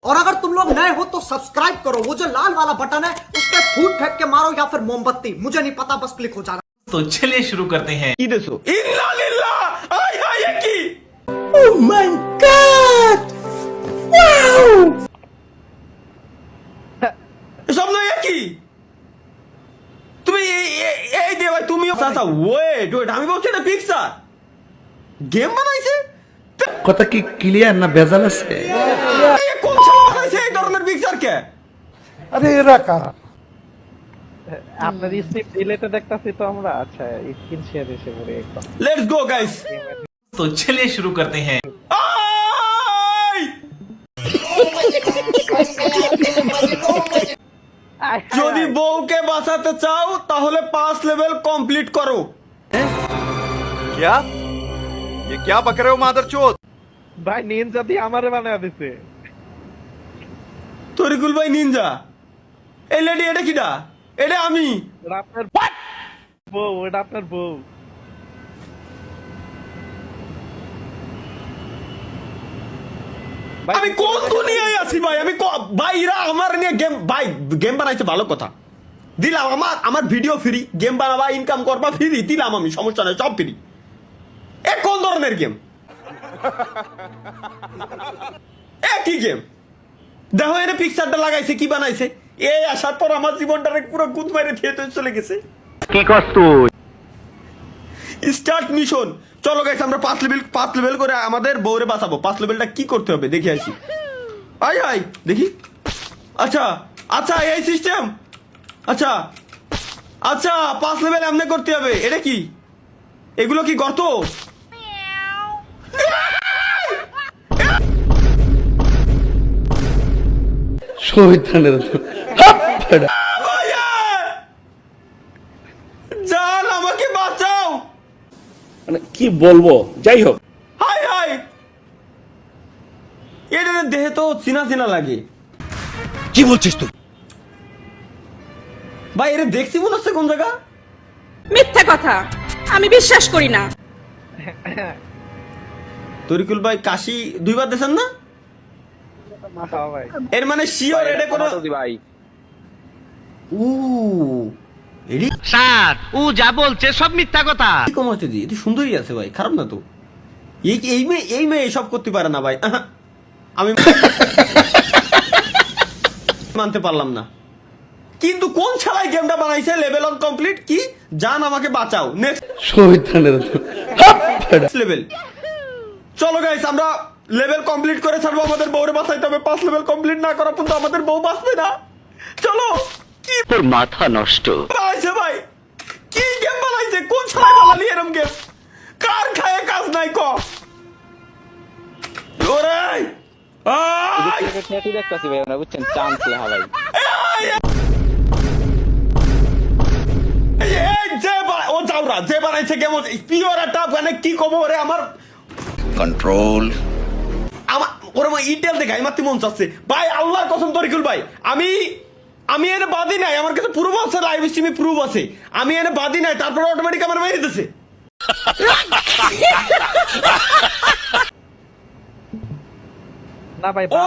और अगर तुम लोग नए हो तो सब्सक्राइब करो, वो जो लाल वाला बटन है उस पर फूट फेंक के मारो या फिर मोमबत्ती, मुझे नहीं पता, बस क्लिक हो जाना। तो चलिए शुरू करते हैं। কি দেছো ইন্না লিল্লাহ আয় হায় কি Oh my God! Wow! সব নয় কি তুমি এই দে ভাই তুমি চাচা ওয়েট ওয়েট আমি বলছি এটা পিকচার গেম বানাইছে কথা কি ক্লিয়ার না ভেজাল আছে? কোন শালা বানাইছে এই ধরনের পিকচার কে আরে এরা কারা? আপনার স্ক্রিপ্ট ডিলেটে দেখতাছি তো আমরা। আচ্ছা স্ক্রিন শেয়ার এসে পড়ে একদম। লেটস গো গাইস तो चलिए शुरू करते हैं। যদি বউকে বাঁচাতে চাও তাহলে 5 লেভেল কমপ্লিট করো। क्या ये क्या बक रहे हो मादरचोद? ভাই নিনজা দিয়ে আমারে বানায় দিছে। তরিকুল ভাই নিনজা এই লেডি এটা কিডা? এটা আমি। এটা আপনার বউ, এটা আপনার বউ। আমি কোন দুনিয়ায় আছি ভাই? আমি ভাই এরা আমার নিয়ে গেম বানাইছে ভালো কথা দিলাম। আমার ভিডিও ফ্রি, গেম বানাবা ইনকাম করবা ফ্রি দিলাম আমি, সমস্যা নাই, সব ফ্রি। এ কোন ধরনের গেম? কি গেম? দেখো এর পিকচারটা লাগাইছে, কি বানাইছে? এই আসার পর আমার জীবনটারে পুরো গুদ মাইরে থিয়েতে চলে গেছে। কি করছ তুই? Start mission. চলো গাইস আমরা 5 লেভেল করে আমাদের বউরে বাঁচাবো। 5 লেভেলটা কি করতে হবে দেখে আসি। আয় আয় দেখি। আচ্ছা আচ্ছা এই সিস্টেম। আচ্ছা আচ্ছা 5 লেভেল এমনি করতে হবে। এটা কি? এগুলো কি গর্ত? শয়তানের জান আমাকে বাঁচাও। মানে কি বলবো, যাই হোক। হাই হাই এটা দেহে তো চিনা চিনা লাগে। কি বলছিস তুই? ভাই এটা দেখছি মনে হচ্ছে কোন জায়গা। মিথ্যা কথা, আমি বিশ্বাস করি না। তরিকুল ভাই কাশি 2 বার দিয়েছেন না? হ্যাঁ ভাই। এর মানে শিওর এটা কোনো ভাই উ এডি স্যার ও যা বলছে সব মিথ্যা কথা। কি কম হচ্ছে জি? এটা সুন্দরই আছে ভাই, খারাপ না তো। এই মেয়ে সব করতে পারে না ভাই। আমি মানতে পারলাম না। কিন্তু কোন ছাড়াই গেমটা বানাইছে লেভেল অন কমপ্লিট কি? জান আমাকে বাঁচাও। নেক্সট শয়তানের লেভেল। চলো গাইস আমরা লেভেল কমপ্লিট করে ছাড়বো, আমাদের বউরে বাঁচাইতে হবে। 5 লেভেল কমপ্লিট না করা পর্যন্ত আমাদের বউ বাঁচবে না। চলো। কি তোর মাথা নষ্ট বানাইছে ভাই? কি গেম বানাইছে? কোন ছাড়াই বানালি এরকম গেম? কার খায় কাজ নাই ক? ওরে আয় চ্যাটই দেখতাছি ভাই, আমরা বুঝছেন চান্স লেহা ভাই। ও যাওরা যে বানাইছে গেম পিওর একটা মানে কি কব ওরে আমার कंट्रोल আমার ওরে ইটেল দেখাই মারতে মন চাচ্ছে ভাই। আল্লাহর কসম তরিকুল ভাই আমি এনে বাদি নাই, আমার কাছে প্রুফ আছে, লাইভ স্ট্রিমে প্রুফ আছে। আমি এনে বাদি নাই, তারপর অটোমেটিক আমার মেরে দিতেছে। না ভাই ও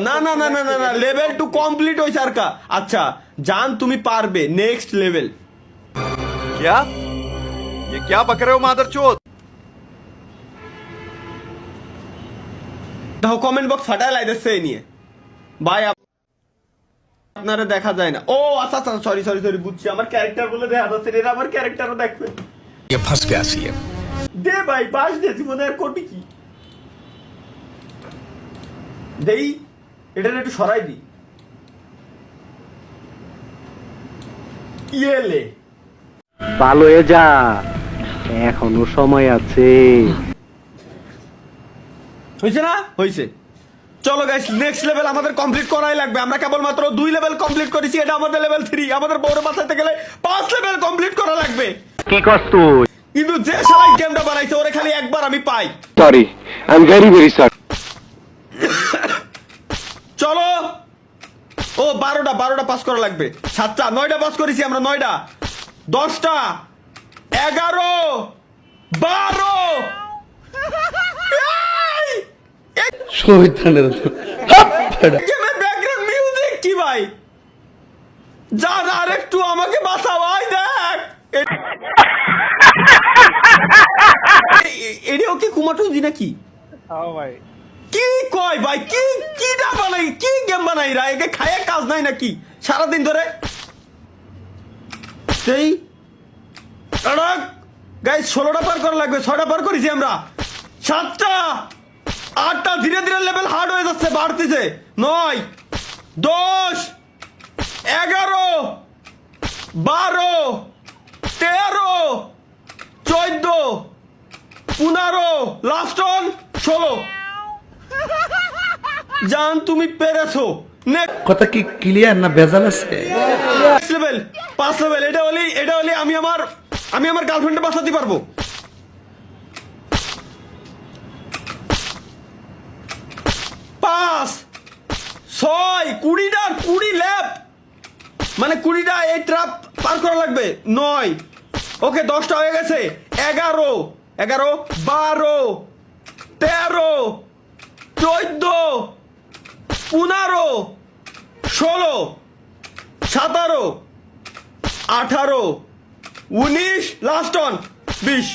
না না না না না না লেভেল 2 কমপ্লিট হইছে আর কা। আচ্ছা জান তুমি পারবে। Next level. क्या ये क्या बक रहे हो मादरचोद? দেখো কমেন্ট বক্স ফাটায় লাইতেছে এই নিয়ে ভাই। আপনারা দেখা যায় না। ও আচ্ছা আচ্ছা সরি সরি সরি বুঝছি। আমার ক্যারেক্টার বলে দেখা যাচ্ছে, এরা আমার ক্যারেক্টারও দেখবে। ये फंस गया सी है। দে ভাই বাস দে জীবনে আর কোটি কি দেই। এটা একটু সরাই দি। ইয়েলে ভালো হয়ে যা, এখনো সময় আছে। হয়েছে না? হয়েছে। চলো গাইস নেক্সট লেভেল আমাদের কমপ্লিট করাই লাগবে। আমরা কেবলমাত্র 2 লেভেল কমপ্লিট করেছি, এটা আমাদের লেভেল 3। আমাদের বউরে বাঁচাইতে গেলে 5 লেভেল কমপ্লিট করা লাগবে। কি করছ তুই? কিন্তু যে শালাই গেমটা বানাইছে ওরে খালি একবার আমি পাই। Sorry, I am very very sorry. চলো। ও 12টা পাস করা লাগবে। 7টা 9টা পাস করেছি আমরা। 9টা 10টা 11 12 শয়তানের গেমের ব্যাকগ্রাউন্ড মিউজিক কি ভাই? যা আর একটু আমাকে বাঁচাও, ভাই দেখ এটাও কি কুমাটুজি নাকি? হ্যাঁ ভাই, কি কয় ভাই, কি কিটা বানাই, কি গেম বানাই রা? একে খায় কাজ নাই নাকি সারাদিন ধরে? সেই গাইস 16টা পার করা লাগবে, 6টা পার করেছি আমরা, 7টা 8টা, ধীরে ধীরে লেভেল হার্ড হয়ে যাচ্ছে, বাড়তেছে। 9 10 11 12 13 14 15 লাস্ট অন 16। জান তুমি পেরেছো। কথা কি ক্লিয়ার না ভেজাল আছে? লেভেল 5 লেভেল, এটা হলে আমি আমার গার্লফ্রেন্ডে বাঁচাতে পারবো। 5 6 20 ল্যাব, মানে 20টা এই ট্রাপ পার করা লাগবে। 9 ওকে 10টা হয়ে গেছে। 11 12 13 14 15 16 17 18 19 লাস্ট অন 20।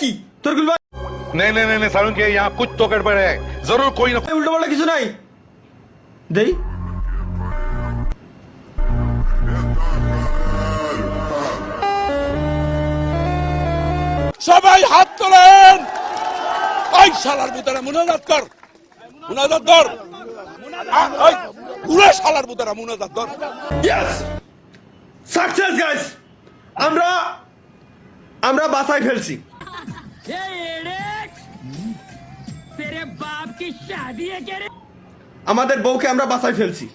কি তোর গুলো नहीं नहीं नहीं सारुण के यहाँ कुछ तो गड़बड़ है जरूर कोई ना উল্টো পাল্টা কিছু নাই দেই। সবাই হাত তোলেন। ওই শালার বুতারা মুনাজাত কর, মুনাজাত কর, ওই পুরো শালার বুতারা মুনাজাত কর। ইয়েস সাকসেস গাইস, আমরা বাসায় ফেলছি। আমাদের বউকে আমরা বাসায় ফেলছি।